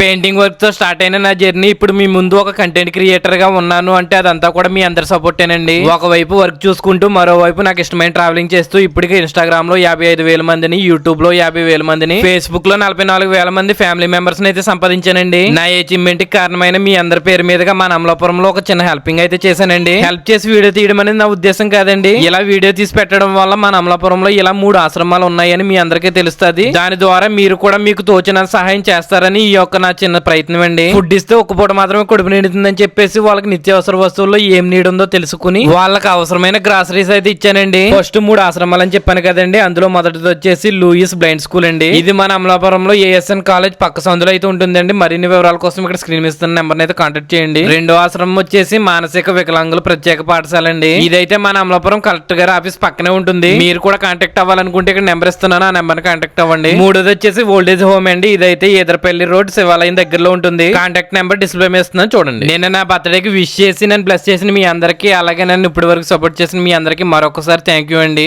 Painting work తో start అయిన నా జర్నీ ఇప్పుడు మీ ముందు ఒక కంటెంట్ క్రియేటర్ గా ఉన్నాను అంటే అదంతా కూడా మీ అందరి సపోర్టేనండి. ఒకవైపు వర్క్ చూసుకుంటూ మరోవైపు నాకు ఇష్టమైన ట్రావెలింగ్ చేస్తూ ఇప్పటికే ఇన్స్టాగ్రామ్ లో 55,000 మందిని, యూట్యూబ్ లో 50,000 మందిని, ఫేస్బుక్ లో 44,000 మంది ఫ్యామిలీ మెంబర్స్ అయితే సంపాదించానండి. నా అచీవ్మెంట్ కి కారణమైన మీ అందరి పేరు మీదుగా మా అమలాపురంలో ఒక చిన్న హెల్పింగ్ అయితే చేశానండి. హెల్ప్ చేసి వీడియో తీయడం అనేది నా ఉద్దేశం కాదండి. ఇలా వీడియో తీసి పెట్టడం వల్ల మన అమలాపురంలో ఇలా 3 ఆశ్రమాలు ఉన్నాయని మీ అందరికీ తెలుస్తుంది. దాని ద్వారా మీరు కూడా మీకు తోచిన సహాయం చేస్తారని ఈ యొక్క నా చిన్న ప్రయత్నం అండి. ఫుడ్ ఇస్తే ఒక్క పూట మాత్రమే కడుపు నిండుతుందని చెప్పేసి వాళ్ళకి నిత్యావసర వస్తువుల్లో ఏం నీడ్ ఉందో తెలుసుకుని వాళ్ళకి అవసరమైన గ్రాసరీస్ అయితే ఇచ్చానండి. ఫస్ట్ 3 ఆశ్రమాలు అని చెప్పాను కదండి. అందులో మొదటిది వచ్చేసి లూయిస్ బ్లైండ్ స్కూల్ అండి. ఇది మన అమలాపురంలో ఏఎస్ఎన్ కాలేజ్ పక్క సందులో అయితే ఉంటుందండి. మరిన్ని వివరాల కోసం ఇక్కడ స్క్రీన్ మీద ఇస్తున్న నెంబర్ అయితే కాంటాక్ట్ చేయండి. రెండో ఆశ్రమం వచ్చేసి మానసిక వికలాంగుల ప్రత్యేక పాఠశాల అండి. ఇదైతే మన అమలాపురం కలెక్టర్ గారి ఆఫీస్ పక్కనే ఉంటుంది. మీరు కూడా కాంటాక్ట్ అవ్వాలనుకుంటే ఇక్కడ నెంబర్ ఇస్తున్నాను, ఆ నెంబర్ కాంటాక్ట్ అవ్వండి. మూడోది వచ్చేసి ఓల్డేజ్ హోమ్ అండి. ఇదైతే ఈదరపల్లి రోడ్ శివాలయం దగ్గరలో ఉంటుంది. కాంటాక్ట్ నెంబర్ డిస్ప్లే మీద ఇస్తున్నాను చూడండి. నేను నా బర్త్డేకి విష్ చేసి నన్ను బ్లెస్ చేసిన మీ అందరికీ, అలాగే నన్ను ఇప్పటి వరకు సపోర్ట్ చేసిన మీ అందరికీ మరొకసారి థ్యాంక్ యూ అండి.